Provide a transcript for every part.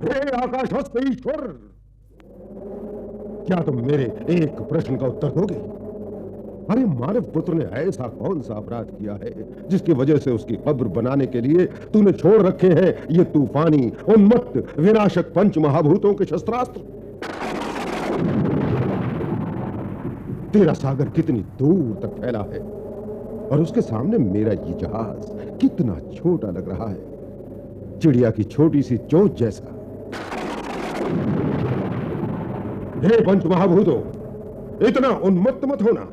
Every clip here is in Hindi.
हे आकाशस्थ ईश्वर, क्या तुम मेरे एक प्रश्न का उत्तर दोगे? अरे मानव पुत्र ने ऐसा कौन सा अपराध किया है जिसकी वजह से उसकी कब्र बनाने के लिए तूने छोड़ रखे हैं ये तूफानी, उन्मत्त, विनाशक पंच महाभूतों के शस्त्रास्त्र? तेरा सागर कितनी दूर तक फैला है और उसके सामने मेरा ये जहाज कितना छोटा लग रहा है, चिड़िया की छोटी सी चोंच जैसा। हे पंच महाभूतों, इतना उन्मत्त मत होना।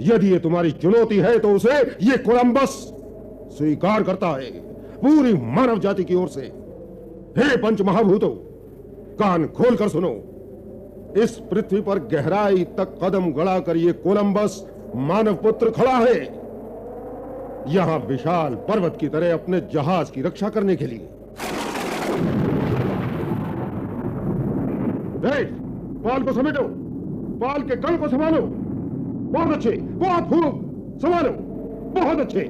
यदि ये तुम्हारी चुनौती है तो उसे ये कोलंबस स्वीकार करता है पूरी मानव जाति की ओर से। हे पंच महाभूतों, कान खोलकर सुनो। इस पृथ्वी पर गहराई तक कदम गड़ाकर ये कोलंबस मानव पुत्र खड़ा है, यहां विशाल पर्वत की तरह अपने जहाज की रक्षा करने के लिए। पाल को समेटो, पाल के कल को संभालो। बहुत अच्छे, बहुत खूब, संभालो, बहुत अच्छे।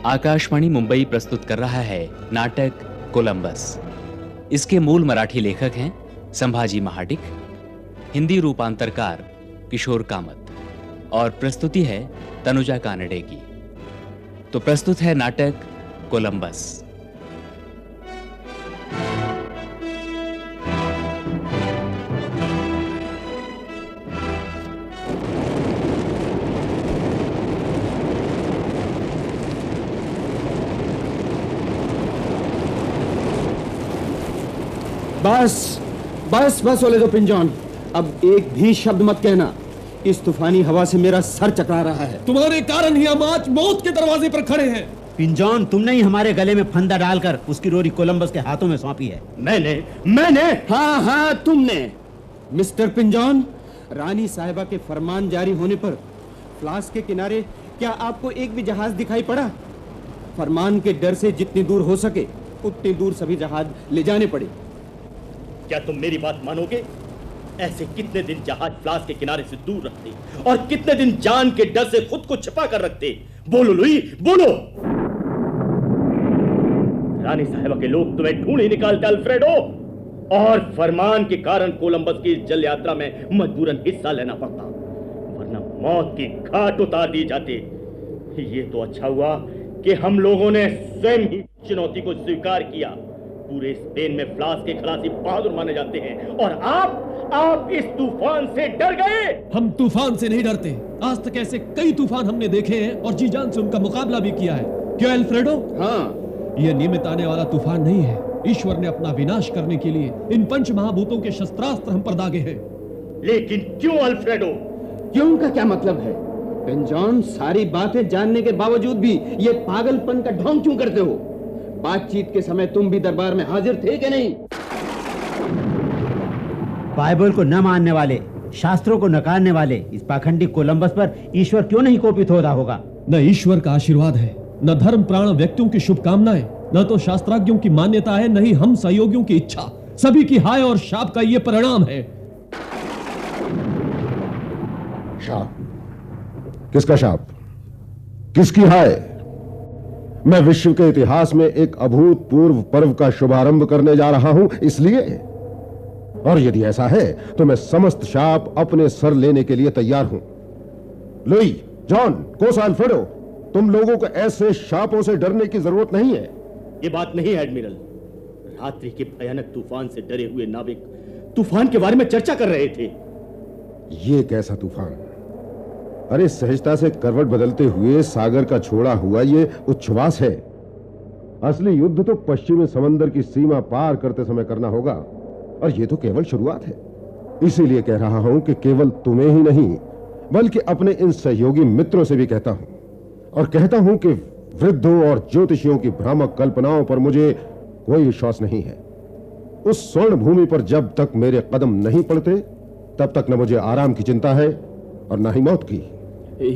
आकाशवाणी मुंबई प्रस्तुत कर रहा है नाटक कोलंबस। इसके मूल मराठी लेखक हैं संभाजी महाडिक, हिंदी रूपांतरकार किशोर कामत और प्रस्तुति है तनुजा कानडे की। तो प्रस्तुत है नाटक कोलंबस। बस बस बस बोले तो पिंजौन, अब एक भी शब्द मत कहना। इस तूफानी हवा से मेरा सर चकरा रहा है। तुम्हारे कारण ही हम आज मौत के दरवाजे पर खड़े हैं। पिंजौन, तुमने ही हमारे गले में फंदा डालकर उसकी रोरी कोलंबस के हाथों में सौंपी है। मैंने हाँ हाँ तुमने। मिस्टर पिंजौन, रानी साहिबा के फरमान जारी होने पर फ्लास के किनारे क्या आपको एक भी जहाज दिखाई पड़ा? फरमान के डर से जितनी दूर हो सके उतनी दूर सभी जहाज ले जाने पड़े। क्या तुम मेरी बात मानोगे? ऐसे कितने दिन जहाज फ्लास के किनारे से दूर रखते और कितने दिन जान के डर से खुद को छिपा कर रखते? बोलो लुई, बोलो। रानी साहिबा के लोग तुम्हें ढूंढ ही निकालते अल्फ्रेडो, और फरमान के कारण कोलंबस की जल यात्रा में मजबूरन हिस्सा लेना पड़ता, वरना मौत की घाट उतार दी जाती। ये तो अच्छा हुआ कि हम लोगों ने स्वयं ही चुनौती को स्वीकार किया। पूरे स्पेन में फ्लास के खलासी बहादुर माने जाते हैं, और आप इस तूफान से डर गए। हम तूफान से नहीं डरते। आज तक ऐसे कई तूफान हमने देखे हैं और जी जान से उनका मुकाबला भी किया है। क्यों अल्फ्रेडो? हाँ, यह नियमित आने वाला तूफान नहीं है। ईश्वर ने अपना विनाश करने के लिए इन पंच महाभूतों के शस्त्रास्त्र हम पर दागे हैं। लेकिन क्यों अल्फ्रेडो? क्यों का क्या मतलब है? पिंजौन, सारी बातें जानने के बावजूद भी ये पागलपन का ढोंग क्यों करते हो? बातचीत के समय तुम भी दरबार में हाजिर थे कि नहीं? बाइबल को न मानने वाले, शास्त्रों को नकारने वाले इस पाखंडी कोलंबस पर ईश्वर क्यों नहीं कोपित हो रहा होगा? न ईश्वर का आशीर्वाद है, न धर्म प्राण व्यक्तियों की शुभकामनाएं, न तो शास्त्राज्ञों की मान्यता है, न ही हम सहयोगियों की इच्छा। सभी की हाय और शाप का ये परिणाम है। शाप? किसका शाप? किसकी हाय? मैं विश्व के इतिहास में एक अभूतपूर्व पर्व का शुभारंभ करने जा रहा हूं, इसलिए। और यदि ऐसा है तो मैं समस्त शाप अपने सर लेने के लिए तैयार हूं। लुई, जॉन, कोसा, अल्फ्रेडो, तुम लोगों को ऐसे शापों से डरने की जरूरत नहीं है। ये बात नहीं है एडमिरल। रात्रि के भयानक तूफान से डरे हुए नाविक तूफान के बारे में चर्चा कर रहे थे। ये कैसा तूफान? अरे सहजता से करवट बदलते हुए सागर का छोड़ा हुआ ये उच्छ्वास है। असली युद्ध तो पश्चिमी समंदर की सीमा पार करते समय करना होगा, और ये तो केवल शुरुआत है। इसीलिए कह रहा हूं कि केवल तुम्हें ही नहीं बल्कि अपने इन सहयोगी मित्रों से भी कहता हूं, और कहता हूं कि वृद्धों और ज्योतिषियों की भ्रामक कल्पनाओं पर मुझे कोई विश्वास नहीं है। उस स्वर्ण भूमि पर जब तक मेरे कदम नहीं पड़ते तब तक न मुझे आराम की चिंता है और न ही मौत की।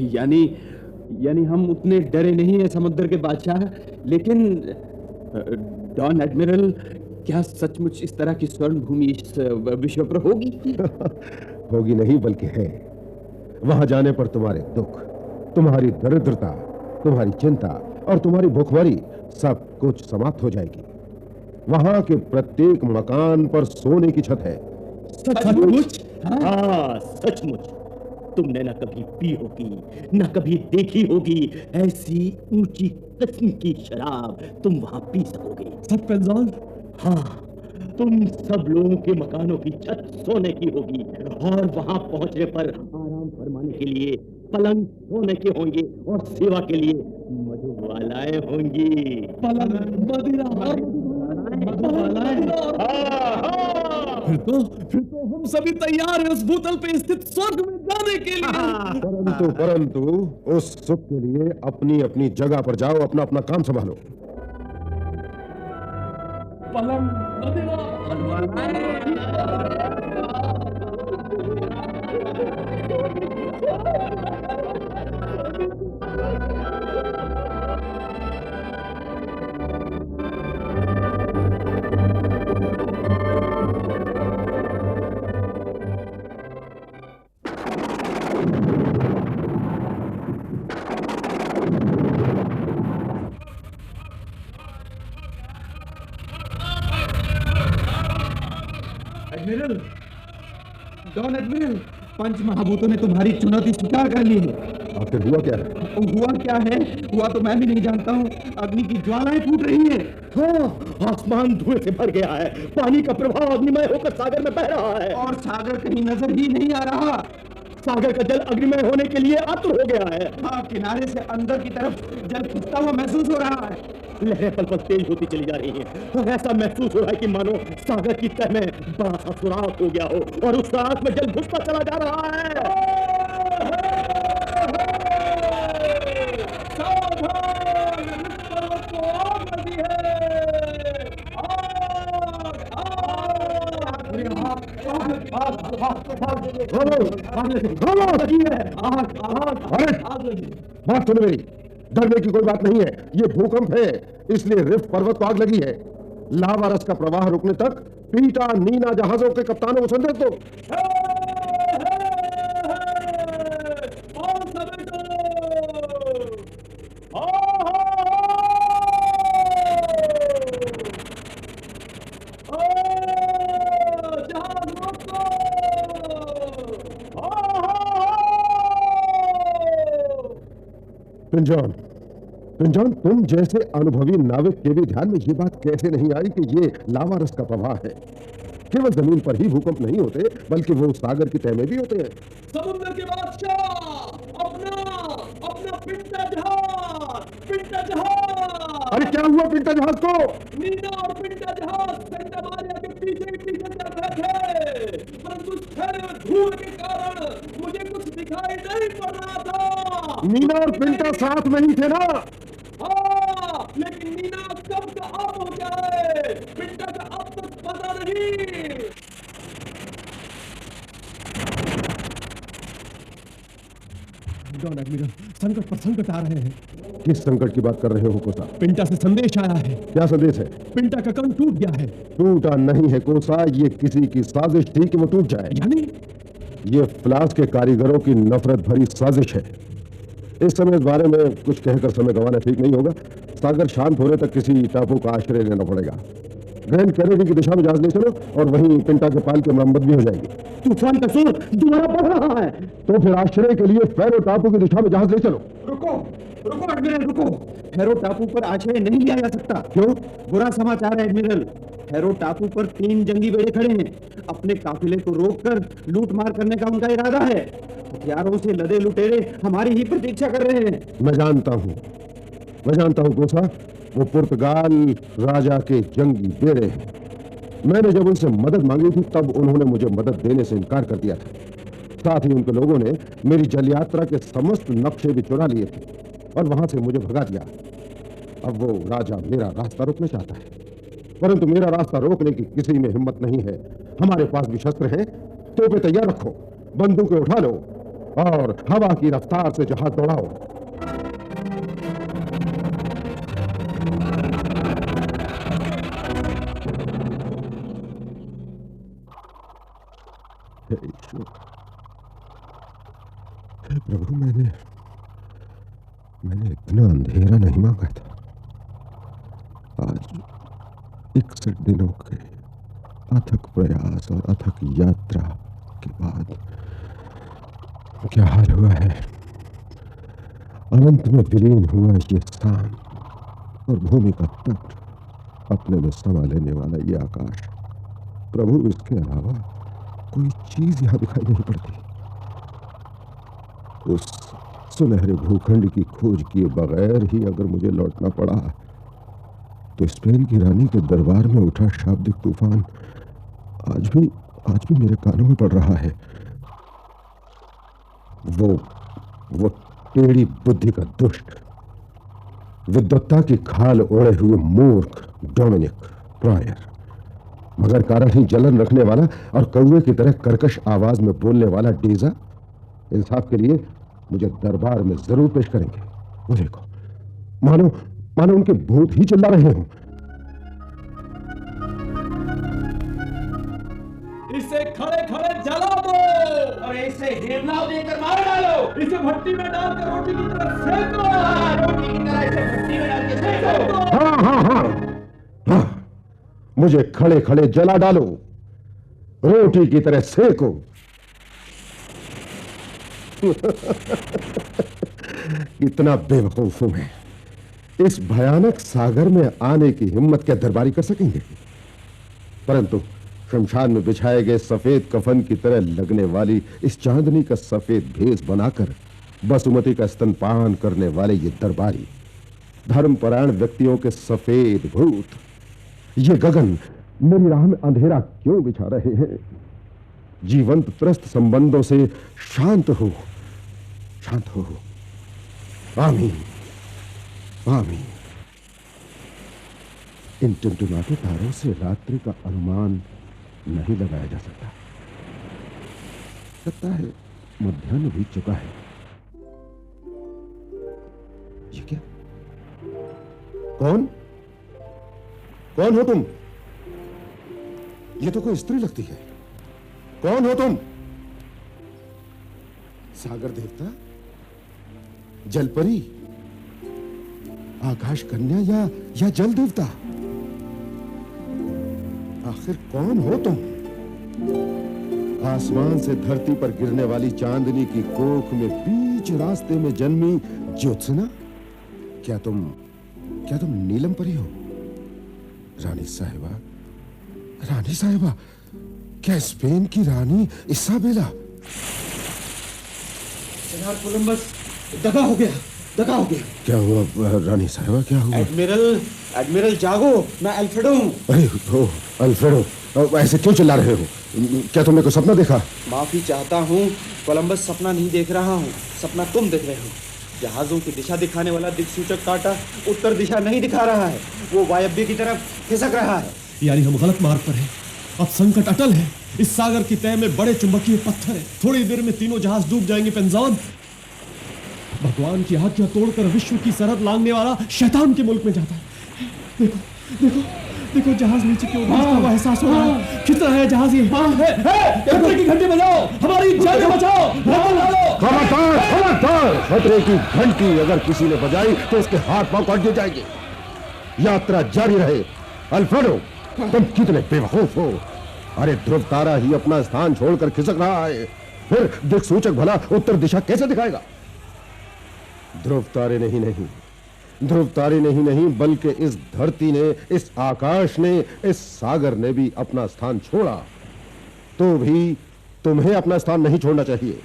यानी हम उतने डरे नहीं है समुद्र के बादशाह। लेकिन डॉन एडमिरल, क्या सचमुच इस तरह की स्वर्ण भूमि इस विश्व पर होगी? होगी नहीं बल्कि है। वहां जाने पर तुम्हारे दुख, तुम्हारी दरिद्रता, तुम्हारी चिंता और तुम्हारी भूखमरी सब कुछ समाप्त हो जाएगी। वहां के प्रत्येक मकान पर सोने की छत है। सचमुच? हाँ, सचमुच। तुमने न कभी पी होगी, न कभी देखी होगी ऐसी ऊंची किस्म की शराब तुम वहां पी सकोगे। सब पेंजॉन? हाँ, तुम सब लोगों के मकानों की छत सोने की होगी और वहां पहुंचने पर आराम फरमाने के लिए पलंग सोने के होंगे और सेवा के लिए मधुबालाएं होंगी। पलंग, मदिरा और मधुबालाएं। हाँ, हाँ। फिर तो हम सभी तैयार हैं उस भूतल पे स्थित स्वर्ग में जाने के लिए। परंतु उस सुख के लिए अपनी अपनी जगह पर जाओ, अपना अपना काम संभालो। पलंग, मदिरा और एडमिरल, डॉन एडमिरल, पंच महाभूतों ने तुम्हारी चुनौती स्वीकार कर ली है। आखिर हुआ क्या है? हुआ क्या है? हुआ तो मैं भी नहीं जानता हूँ। अग्नि की ज्वालाएं फूट रही है। हाँ, आसमान धुएं से भर गया है, पानी का प्रभाव अग्निमय होकर सागर में बह रहा है और सागर कहीं नजर ही नहीं आ रहा। सागर का जल अग्निमय होने के लिए आतुर हो गया है। हाँ, किनारे से अंदर की तरफ जल खिंचता हुआ महसूस हो रहा है। लहरें पल पल तेज होती चली जा रही हैं। ऐसा महसूस हो रहा है कि मानो सागर की तह में बड़ा सा सुराख हो गया हो और उस सुराख में जल घुसता चला जा रहा है। बात सुनो मेरी, डरने की कोई बात नहीं है। ये भूकंप है, इसलिए रिफ्ट पर्वत को आग लगी है। लावा रस का प्रवाह रुकने तक पीटा नीना जहाजों के कप्तानों को संदेश दो। पिंजौन, पिंजौन, तुम जैसे अनुभवी नाविक के भी ध्यान में ये बात कैसे नहीं आई कि ये लावा रस का प्रवाह है। केवल जमीन पर ही भूकंप नहीं होते, बल्कि वो सागर की तह में भी होते हैं। समुद्र के बादशाह, अपना पिंटा जहाज। अरे क्या हुआ पिंटा जहाज को? नीना और पिंटा जहाज सेंटा मारिया के पीछे पीछे चल रहे थे, परंतु ठहरे धूल के कारण मुझे कुछ दिखाई नहीं पड़ रहा था। नीना और पिंटा साथ में ही थे ना? हाँ, लेकिन नीना कब का आप हो जाए, पिंटा का अब तक पता नहीं। डॉन एडमिरल, संकट पर संकट आ रहे हैं। किस संकट की बात कर रहे हो कोसा? पिंटा से संदेश आया है। क्या संदेश है? पिंटा का कंठ टूट गया है। टूटा नहीं है कोसा, ये किसी की साजिश थी कि वो टूट जाए। यानी ये फ्लास्क के कारीगरों की नफरत भरी साजिश है। इस समय इस बारे में कुछ कहकर समय गंवाना ठीक नहीं होगा। सागर शांत होने तक किसी टापू का आश्रय लेना पड़ेगा। ग्रैंड कैनेडी की दिशा में जहाज ले चलो और वहीं पिंटा के पाल की मरम्मत भी हो जाएगी। तूफान का जोर दोबारा बढ़ रहा है। तो फिर आश्रय के लिए फैरो टापू की दिशा में जहाज ले चलो। रुको रुको एडमिरल, रुको। फैरो टापू पर आश्रय नहीं लिया जा सकता। क्यों? बुरा समाचार है एडमिरल। फैरो टापू पर 3 जंगी बेड़े खड़े हैं। अपने काफिले को रोककर लूट मार करने का उनका इरादा है। हथियारों से लदे लुटेरे हमारी ही प्रतीक्षा कर रहे हैं। मैं जानता हूँ कोसा, वो पुर्तगाल राजा के जंगी बेड़े हैं। मैंने जब उनसे मदद मांगी थी तब उन्होंने मुझे मदद देने से इनकार कर दिया था। साथ ही उनके लोगों ने मेरी जल यात्रा के समस्त नक्शे भी चुरा लिए थे और वहां से मुझे भगा दिया। अब वो राजा मेरा रास्ता रोकना चाहता है, परंतु मेरा रास्ता रोकने की किसी में हिम्मत नहीं है। हमारे पास भी शस्त्र हैं, तोपें तैयार रखो, बंदूकें उठा लो और हवा की रफ्तार से जहाज दौड़ाओ। हे ईश्वर, प्रभु, मैंने इतना अंधेरा नहीं मांगा था। आज 61 दिनों के अथक प्रयास और अथक यात्रा के बाद क्या हाल हुआ है। अनंत में विलीन हुआ ये स्थान और भूमि का तट, अपने में समा लेने वाला ये आकाश। प्रभु, इसके अलावा कोई चीज यहां दिखाई नहीं पड़ती। उस सुनहरे भूखंड की खोज किए बगैर ही अगर मुझे लौटना पड़ा तो स्पेन की रानी के दरबार में उठा शाब्दिक तूफान आज भी मेरे कानों में पड़ रहा है। वो टेढ़ी बुद्धि का दुष्ट, विद्वत्ता की खाल ओढ़े हुए मूर्ख डोमिनिक प्रायर, मगर कारण ही जलन रखने वाला और कौवे की तरह कर्कश आवाज में बोलने वाला डीजा इंसाफ के लिए मुझे दरबार में जरूर पेश करेंगे। वो देखो, मानो उनके भूत ही चिल्ला रहे हों। इसे खड़े खड़े जला दो और इसे हिरनाव देकर मार डालो। इसे भट्टी में डालकर रोटी की तरह सेक दो। रोटी की तरह इसे भट्टी में डाल के सेक दो। हाँ, मुझे खड़े खड़े जला डालो, रोटी की तरह सेको। कितना बेवकूफ हूं मैं। इस भयानक सागर में आने की हिम्मत क्या दरबारी कर सकेंगे? परंतु शमशान में बिछाए गए सफेद कफन की तरह लगने वाली इस चांदनी का सफेद भेष बनाकर बसुमती का स्तनपान करने वाले ये दरबारी, धर्मपरायण व्यक्तियों के सफेद भूत, ये गगन मेरी राह में अंधेरा क्यों बिछा रहे हैं? जीवंत त्रस्त संबंधों से शांत हो। आमीन, आमीन। इन टिमटिमाते तारों से रात्रि का अनुमान नहीं लगाया जा सकता। लगता है मध्याह्न बीत चुका है। ये क्या? कौन हो तुम? ये तो कोई स्त्री लगती है। कौन हो तुम? सागर देवता, जलपरी, आकाश कन्या या जल देवता? आखिर कौन हो तुम? आसमान से धरती पर गिरने वाली चांदनी की कोख में बीच रास्ते में जन्मी ज्योत्सना? क्या तुम नीलम परी हो? रानी साहिबा, क्या स्पेन की रानी इसाबेला? जनाब कोलंबस, दगा हो गया। क्या हुआ रानी साहिबा, क्या हुआ? एडमिरल जागो, मैं अल्फ्रेडो हूँ। अरे हो अल्फ्रेडो, ऐसे क्यों चिल्ला रहे हो? क्या तुमने कोई सपना देखा? माफी चाहता हूँ कोलंबस, सपना नहीं देख रहा हूँ। सपना तुम देख रहे हो। जहाजों की दिशा दिखाने वाला दिक्सूचक कांटा उत्तर दिशा नहीं दिखा रहा है, वो वायव्य की तरफ खिसक रहा है। यानी हम गलत मार्ग पर हैं। अब संकट अटल है। इस सागर की तह में बड़े चुंबकीय पत्थर हैं। थोड़ी देर में तीनों जहाज डूब जाएंगे। पेंजान, भगवान की आज्ञा तोड़कर विश्व की सरहद लांघने वाला शैतान के मुल्क में जाता है। देखो जहाज नीचे की ओर का एहसास हो रहा है। खिंच रहा है जहाज। ये खतरे की घंटी बजाओ, हमारी जान बचाओ। खबरदार! खतरे की घंटी अगर किसी ने बजाई तो उसके हाथ पांव काट दिए जाएंगे। यात्रा जारी रहे। अल्फ्रेडो, तुम कितने बेवकूफ हो। अरे ध्रुव तारा ही अपना स्थान छोड़कर खिसक रहा है, फिर दिक्सूचक भला उत्तर दिशा कैसे दिखाएगा? ध्रुव तारे नहीं, बल्कि इस धरती ने, इस आकाश ने, इस सागर ने भी अपना स्थान छोड़ा। तो भी तुम्हें अपना स्थान नहीं छोड़ना चाहिए।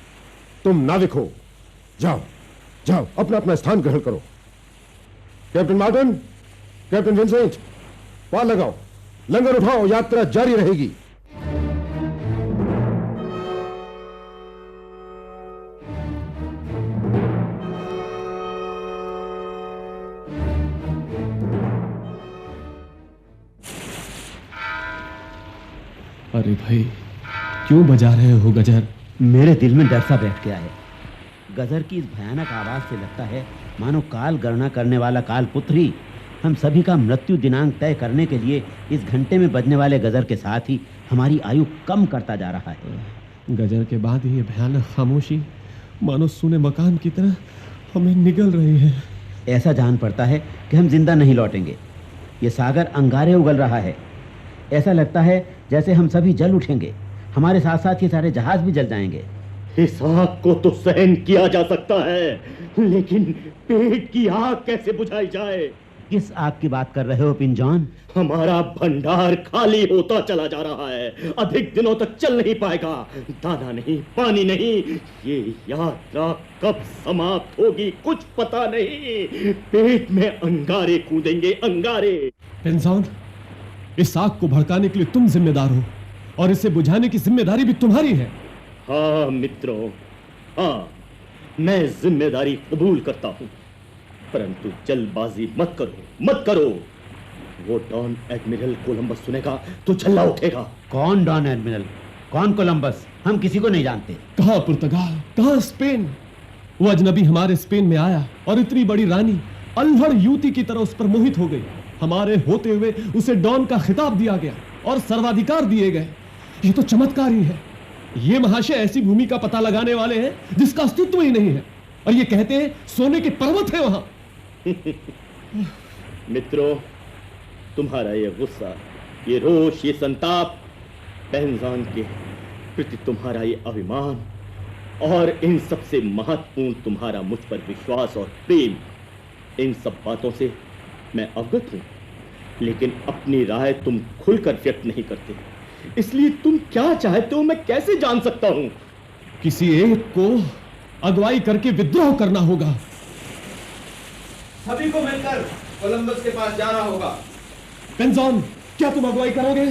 तुम नाविक हो। जाओ अपना स्थान ग्रहण करो। कैप्टन मार्टिन, कैप्टन विंसेंट, पार लगाओ, लंगर उठाओ, यात्रा जारी रहेगी। अरे भाई, क्यों बजा रहे हो गजर? मेरे दिल में डर सा बैठ गया है। गजर की इस भयानक आवाज से लगता है मानो काल गणना करने वाला काल पुत्र ही हम सभी का मृत्यु दिनांक तय करने के लिए इस घंटे में बजने वाले गजर के साथ ही हमारी आयु कम करता जा रहा है। गजर के बाद ये भयानक खामोशी मानो सुने मकान की तरह हमें निगल रही है। ऐसा जान पड़ता है कि हम जिंदा नहीं लौटेंगे। ये सागर अंगारे उगल रहा है। ऐसा लगता है जैसे हम सभी जल उठेंगे, हमारे साथ साथ ये सारे जहाज भी जल जाएंगे। इस आग को तो सहन किया जा सकता है, लेकिन पेट की आग कैसे बुझाई जाए? किस आग की बात कर रहे हो पिंजौन? हमारा भंडार खाली होता चला जा रहा है, अधिक दिनों तक चल नहीं पाएगा। दाना नहीं, पानी नहीं, ये यात्रा कब समाप्त होगी कुछ पता नहीं। पेट में अंगारे कूदेंगे, अंगारे। पिंजौन, इस आग को भड़काने के लिए तुम जिम्मेदार हो और इसे बुझाने की जिम्मेदारी भी तुम्हारी है। हाँ मित्रों, हाँ, मैं जिम्मेदारी कबूल करता हूँ, परंतु जल्दबाजी मत करो, मत करो। वो डॉन एडमिरल कोलंबस सुनेगा तो झल्ला उठेगा। कौन डॉन एडमिरल, कौन कोलंबस? हम किसी को नहीं जानते। कहाँ पुर्तगाल, कहाँ स्पेन? वो अजनबी हमारे स्पेन में आया और इतनी बड़ी रानी अल्हड़ युवती की तरह उस पर मोहित हो गई। हमारे होते हुए उसे डॉन का खिताब दिया गया और सर्वाधिकार दिए गए। ये तो चमत्कार ही है। ये महाशय ऐसी भूमि का पता लगाने वाले हैं जिसका अस्तित्व ही नहीं है, और ये कहते हैं सोने के पर्वत है वहां। मित्रों, तुम्हारा ये गुस्सा, ये रोष, ये संताप, पेंजान के प्रति तुम्हारा ये अभिमान और इन सबसे महत्वपूर्ण तुम्हारा मुझ पर विश्वास और प्रेम, इन सब बातों से मैं अवगत हूं, लेकिन अपनी राय तुम खुलकर व्यक्त नहीं करते। इसलिए तुम क्या चाहते हो मैं कैसे जान सकता हूं? किसी एक को अगुवाई करके विद्रोह करना होगा। सभी को मिलकर कोलंबस के पास जाना होगा। पेंजॉन, क्या तुम अगुवाई करोगे?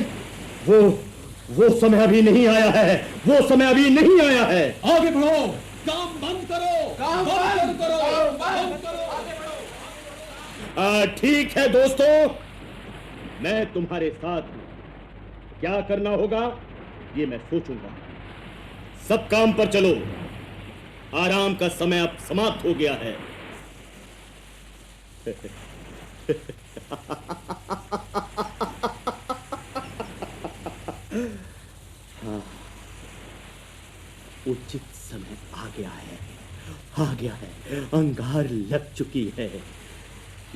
वो समय अभी नहीं आया है, वो समय अभी नहीं आया है। आगे बढ़ो, काम बंद करो, काम बंद करो, बंद करो, आगे बढ़ो। ठीक है दोस्तों, मैं तुम्हारे साथ हूं। क्या करना होगा ये मैं सोचूंगा। सब काम पर चलो, आराम का समय अब समाप्त हो गया है। हाँ, उचित समय आ गया है, आ गया है, अंगार लग चुकी है।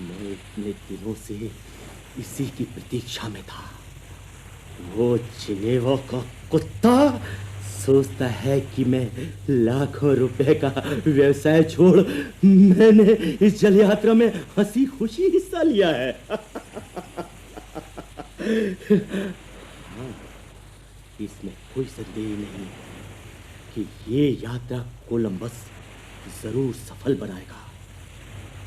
मैं इतने दिनों से इसी की प्रतीक्षा में था। वो जिनेवा का कुत्ता सोचता है कि मैं लाखों रुपए का व्यवसाय छोड़ मैंने इस जल यात्रा में हंसी खुशी हिस्सा लिया है। हाँ, इसमें कोई संदेह नहीं कि ये यात्रा कोलंबस जरूर सफल बनाएगा।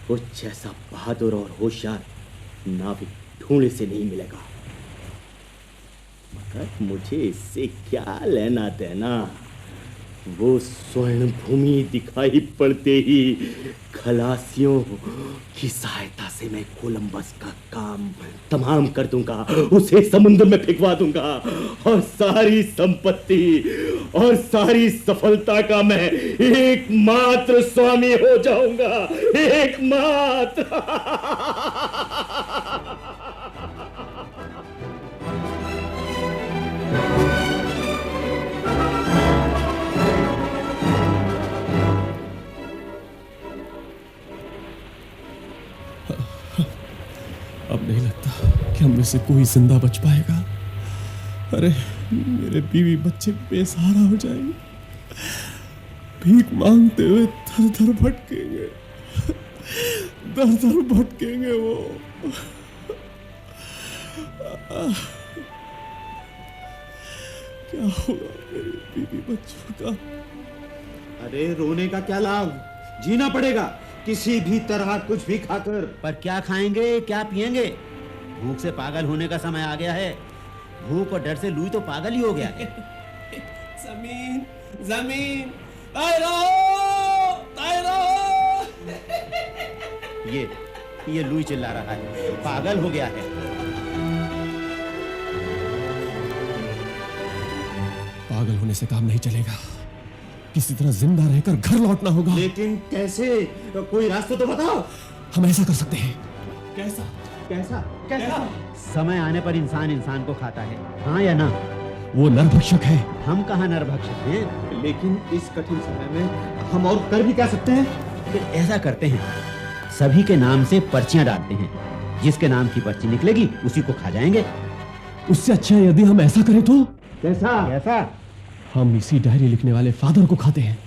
वो जैसा बहादुर और होशियार नाविक ढूंढने से नहीं मिलेगा। मगर मुझे इससे क्या लेना देना? वो स्वर्ण भूमि दिखाई पड़ते ही खलासियों की सहायता से मैं कोलंबस का काम तमाम कर दूंगा, उसे समुद्र में फेंकवा दूंगा और सारी संपत्ति और सारी सफलता का मैं एकमात्र स्वामी हो जाऊंगा, एकमात्र। अब नहीं लगता कि हम में से कोई जिंदा बच पाएगा। अरे मेरे बीवी बच्चे बेसहारा हो जाएंगे, भीख मांगते हुए दर दर भटकेंगे, दर दर भटकेंगे वो। क्या होगा मेरे बीवी बच्चों का? अरे रोने का क्या लाभ, जीना पड़ेगा किसी भी तरह, कुछ भी खाकर। पर क्या खाएंगे, क्या पिएंगे? भूख से पागल होने का समय आ गया है। भूख और डर से लुई तो पागल ही हो गया है। जमीन जमीन, तायरो तायरो। ये लुई चिल्ला रहा है, पागल हो गया है। पागल होने से काम नहीं चलेगा, किसी तरह जिंदा रहकर घर लौटना होगा। लेकिन कैसे? कोई रास्ता तो बताओ। हम ऐसा कर सकते हैं। कैसा? कैसा? कैसा? समय आने पर इंसान इंसान को खाता है, हाँ या ना? वो नरभक्षक है। हम कहाँ नरभक्षक हैं? लेकिन इस कठिन समय में हम और कर भी क्या सकते हैं? फिर ऐसा करते हैं, सभी के नाम से पर्चियां डालते हैं, जिसके नाम की पर्ची निकलेगी उसी को खा जाएंगे। उससे अच्छा है यदि हम ऐसा करें तो कैसा? हम इसी डायरी लिखने वाले फादर को खाते हैं।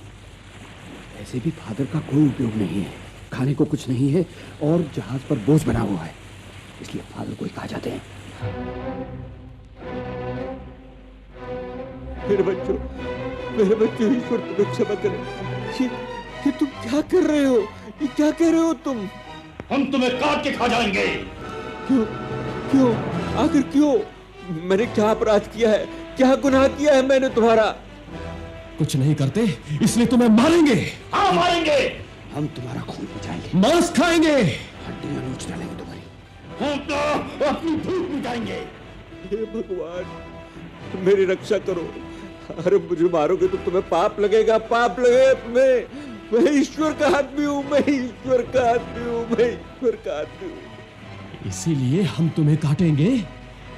ऐसे भी फादर का कोई उपयोग नहीं है, खाने को कुछ नहीं है और जहाज पर बोझ बना हुआ है, इसलिए फादर को ही खा जाते हैं। मेरे बच्चों, ईश्वर तुम्हें क्षमा करे। ये तुम क्या कर रहे हो? ये क्या कह रहे हो तुम? हम तुम्हें काट के खा जाएंगे। क्यों? आखिर क्यों? मैंने क्या अपराध किया है? क्या गुनाह किया है मैंने तुम्हारा? कुछ नहीं करते इसलिए तुम्हें मारेंगे। हाँ मारेंगे। हम तुम्हारा खून मिटाएंगे, मांस खाएंगे, हड्डियां नोच डालेंगे तुम्हारी। हम तो अपनी भूख मिटाएंगे। हे भगवान, मेरी रक्षा करो। अरे मुझे मारोगे तो तुम्हें पाप लगेगा, पाप लगेगा तुम्हें। मैं ईश्वर का आदमी हूँ, मैं ईश्वर का आदमी हूँ। इसीलिए हम तुम्हें काटेंगे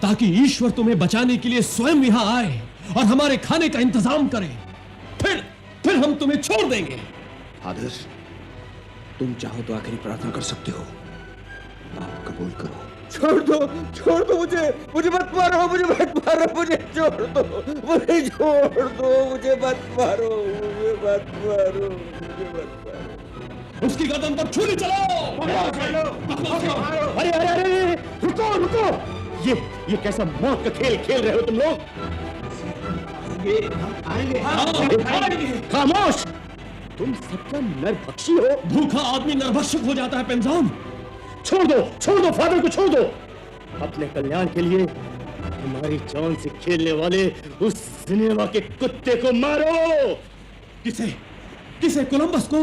ताकि ईश्वर तुम्हें बचाने के लिए स्वयं यहाँ आए और हमारे खाने का इंतजाम करे। फिर हम तुम्हें छोड़ देंगे। फादर, तुम चाहो तो आखिरी प्रार्थना कर सकते हो, आप कबूल करो। छोड़ दो मुझे मत मारो, मुझे छोड़ दो, मुझे मत मारो। उसकी गर्दन पर छुरी चलाओ। अरे रुको। ये कैसा मौत का खेल खेल रहे हो तुम लोग? खामोश! तुम सबका नरभक्षी हो। भूखा आदमी नरभक्षक हो जाता है पेंजाम। छोड़ दो फादर को, छोड़ दो। अपने कल्याण के लिए हमारी जान से खेलने वाले उस सिनेमा के कुत्ते को मारो। किसे? कोलंबस को?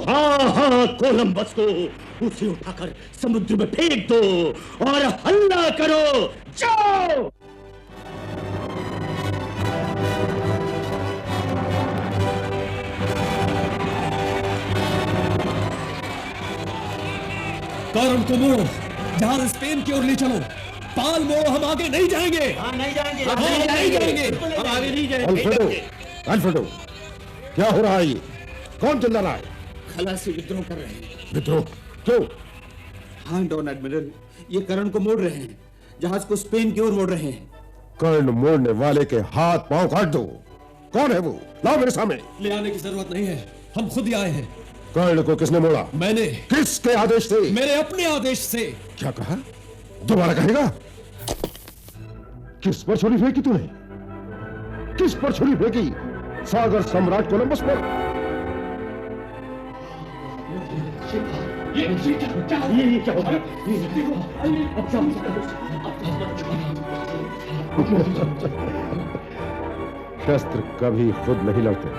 हाँ, कोलंबस को। उसे उठाकर समुद्र में फेंक दो और हल्ला करो। जाओ! कारण को मोड़ो, जहाज स्पेन की ओर ले चलो। पाल मोड़ो, हम आगे नहीं जाएंगे। नहीं जाएंगे। हम आगे नहीं जाएंगे। अल्फ्रेडो, क्या हो रहा है? ये कौन चिल्ला रहा है? खलासी विद्रोह कर रहे हैं। विद्रोह? क्यों? हाँ डॉन एडमिरल, ये कर्ण को मोड़ रहे हैं, जहाज को स्पेन की ओर मोड़ रहे हैं। कर्ण मोड़ने वाले के हाथ पांव काट दो। कौन है वो? लाओ मेरे सामने। ले आने की जरूरत नहीं है, हम खुद ही आए हैं। कर्ण को किसने मोड़ा? मैंने। किसके आदेश से? मेरे अपने आदेश से। क्या कहा? दोबारा कहेगा? किस पर छुरी फेंकी तूने? किस पर छुरी फेंकी? सागर सम्राट कोलंबस पर? ये क्या होगा? शस्त्र कभी खुद नहीं लड़ते,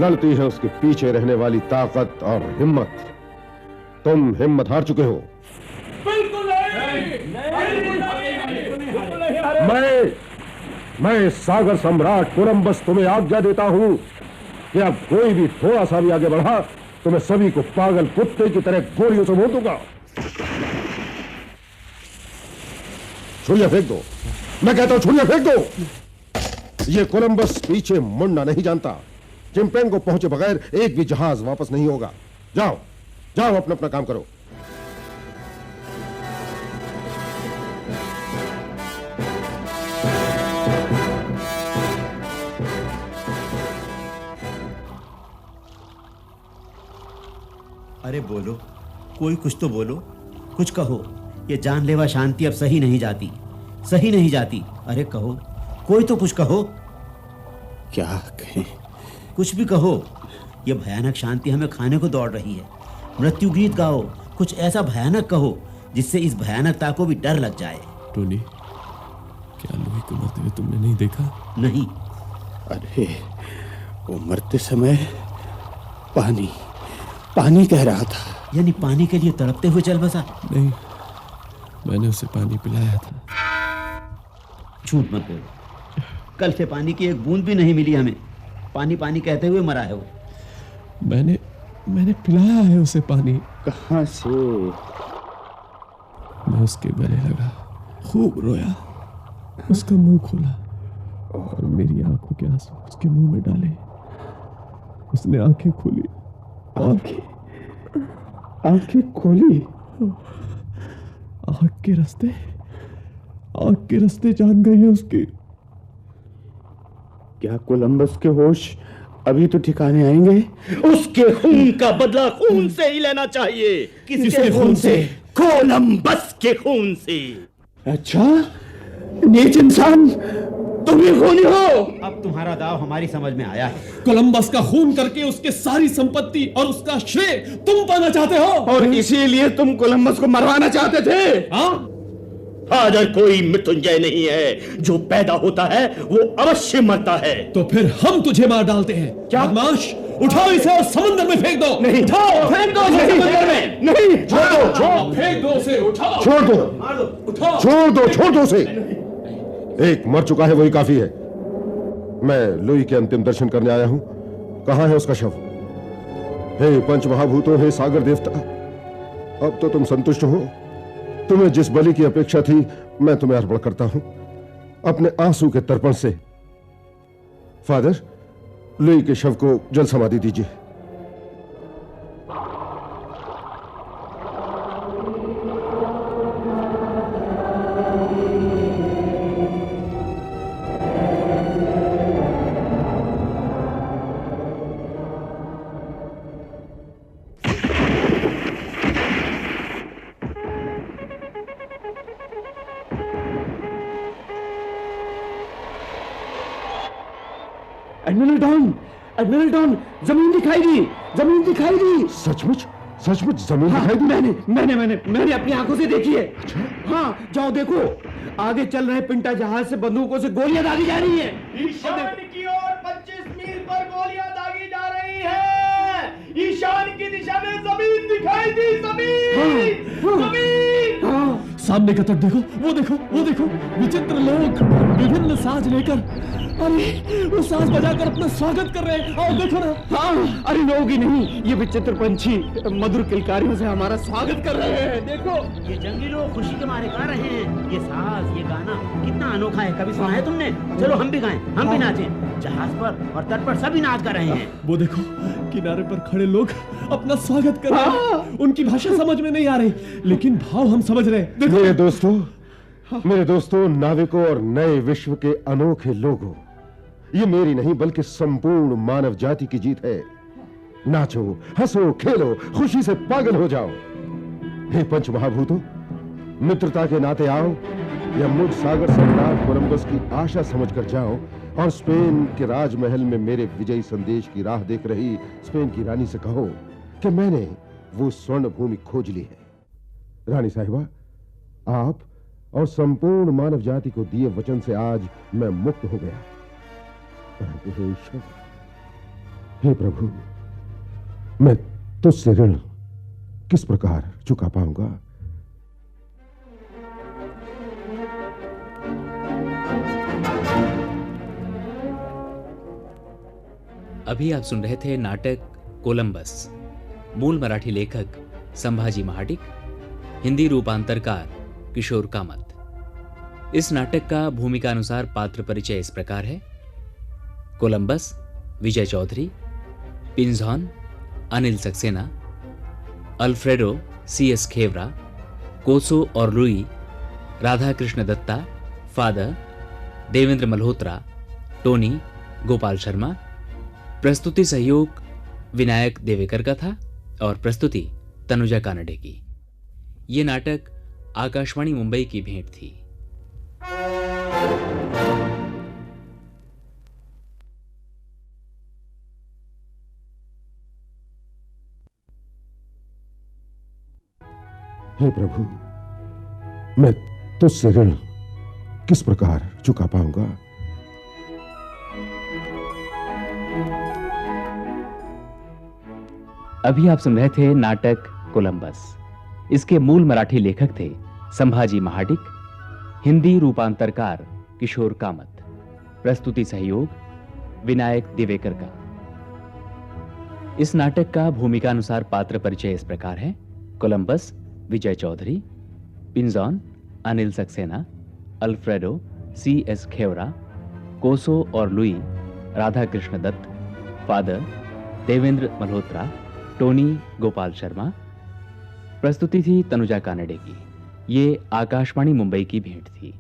लड़ती है उसके पीछे रहने वाली ताकत और हिम्मत। तुम हिम्मत हार चुके हो। मैं सागर सम्राट कोलंबस तुम्हें आज्ञा देता हूं कि अब कोई भी थोड़ा सा भी आगे बढ़ा तो मैं सभी को पागल कुत्ते की तरह गोलियों से मार दूंगा। छुरियां फेंक दो, मैं कहता हूं छुरियां फेंक दो। ये कोलंबस पीछे मुड़ना नहीं जानता। चिंपेंग को पहुंचे बगैर एक भी जहाज वापस नहीं होगा। जाओ अपना अपना काम करो। अरे बोलो, कोई कुछ तो बोलो, कुछ कहो। ये जानलेवा शांति अब सही नहीं जाती। अरे कहो, कोई तो कुछ कहो। क्या कहें? कुछ भी कहो। ये भयानक शांति हमें खाने को दौड़ रही है। मृत्यु गीत गाओ, कुछ ऐसा भयानक कहो जिससे इस भयानकता को भी डर लग जाए। टोनी, क्या लुई को मरते हुए तुमने नहीं देखा? नहीं। अरे वो मरते समय पानी कह रहा था। यानी पानी के लिए तड़पते हुए चल बसा? नहीं, मैंने उसे पानी पिलाया था। झूठ मत बोलो, कल से पानी की एक बूंद भी नहीं मिली हमें। पानी कहते हुए मरा है वो। मैंने पिलाया है उसे पानी। कहां से? मैं उसके गले लगा, खूब रोया, उसका मुंह खोला और मेरी आंखों के आंसू उसके मुंह में डाले। उसने आंखें खोली और आंखें खोली। आंख के रास्ते जान गई है उसकी। क्या कोलंबस के होश अभी तो ठिकाने आएंगे? उसके खून का बदला खून से ही लेना चाहिए। किसके खून से? कोलंबस के खून से। अच्छा, नीच इंसान, तुम ही खूनी हो। अब तुम्हारा दाव हमारी समझ में आया है। कोलंबस का खून करके उसके सारी संपत्ति और उसका श्रेय तुम पाना चाहते हो, और इसीलिए तुम कोलंबस को मरवाना चाहते थे। हाँ? फादर, कोई मृत्युंजय नहीं है। जो पैदा होता है वो अवश्य मरता है। तो फिर हम तुझे मार डालते हैं। क्या? बदमाश, उठाओ इसे और समुद्र में फेंक दो। नहीं, उठाओ, फेंक दो इसे समुद्र में। नहीं, छोड़ फेंक दो उसे, उठाओ, छोड़ दो, उठाओ। छोड़ दो उसे। एक मर चुका है, वही काफी है। मैं लुई के अंतिम दर्शन करने आया हूं। कहां है उसका शव? हे पंच महाभूतों, हे सागर देवता, अब तो तुम संतुष्ट हो। तुम्हें जिस बलि की अपेक्षा थी, मैं तुम्हें अर्पण करता हूं अपने आंसू के तर्पण से। फादर, लुई के शव को जल समाधि दीजिए। एडमिरल डॉन, जमीन दिखाई दी। सचमुच जमीन दिखाई दी? मैंने अपनी आंखों से देखी है। हाँ, जाओ देखो, आगे चल रहे पिंटा जहाज से बंदूकों से गोलियां दागी जा रही हैं। ईशान की ओर 25 मील पर गोलियां दागी जा रही हैं। ईशान की दिशा में जमीन दिखाई दी। जमीन। सामने का तट देखो, वो देखो, विचित्र लोग विभिन्न साज लेकर, अरे वो साज बजाकर अपना स्वागत कर रहे हैं। आओ देखो ना। हाँ, अरे लोग ही नहीं, ये विचित्र पंछी मधुर किलकारियों से हमारा स्वागत कर रहे हैं। देखो, ये जंगली लोग खुशी के मारे गा रहे हैं। ये साज, ये गाना कितना अनोखा है, कभी सुना है तुमने? चलो हम भी गाएं, हम भी नाचें। जहाज पर और तट पर सभी नाच कर रहे हैं। वो देखो, किनारे पर खड़े लोग अपना स्वागत कर रहे हैं। उनकी भाषा समझ में नहीं आ रही, लेकिन भाव हम समझ रहे हैं। देखो। मेरे दोस्तों, नाविकों और नए विश्व के अनोखे लोगों, ये मेरी नहीं बल्कि संपूर्ण मानव जाति की जीत है। नाचो, हंसो, खेलो, खुशी से पागल हो जाओ। हे पंच महाभूतों, मित्रता के नाते आओ, या मुझ सागर सम्राट कोलंबस की आशा समझकर जाओ और स्पेन के राजमहल में मेरे विजयी संदेश की राह देख रही स्पेन की रानी से कहो कि मैंने वो स्वर्ण भूमि खोज ली है। रानी साहिबा, आप और संपूर्ण मानव जाति को दिए वचन से आज मैं मुक्त हो गया। परंतु हे ईश्वर, हे प्रभु, मैं तुझसे ऋण किस प्रकार चुका पाऊंगा? अभी आप सुन रहे थे नाटक कोलंबस। मूल मराठी लेखक संभाजी महाडिक, हिंदी रूपांतरकार किशोर कामत। इस नाटक का भूमिका अनुसार पात्र परिचय इस प्रकार है: कोलंबस विजय चौधरी, पिंजॉन अनिल सक्सेना, अल्फ्रेडो CS खेवरा, कोसो और Louis Radha Krishna Datta, father Devendra Malhotra, Tony Gopal Sharma. प्रस्तुति सहयोग विनायक देवेकर का था और प्रस्तुति तनुजा कानडे की। ये नाटक आकाशवाणी मुंबई की भेंट थी। हे प्रभु, मैं तुझसे ऋण किस प्रकार चुका पाऊंगा? अभी आप सुन रहे थे नाटक कोलंबस। इसके मूल मराठी लेखक थे संभाजी महाडिक, हिंदी रूपांतरकार किशोर कामत। प्रस्तुति सहयोग विनायक देवेकर का। इस नाटक का भूमिका अनुसार पात्र परिचय इस प्रकार है: कोलंबस विजय चौधरी, पिंजॉन अनिल सक्सेना, अल्फ्रेडो CS खेवरा, कोसो और Louis Radha Krishna Dutt, father Devendra Malhotra, Tony Gopal Sharma. प्रस्तुति थी तनुजा कानडे की। ये आकाशवाणी मुंबई की भेंट थी।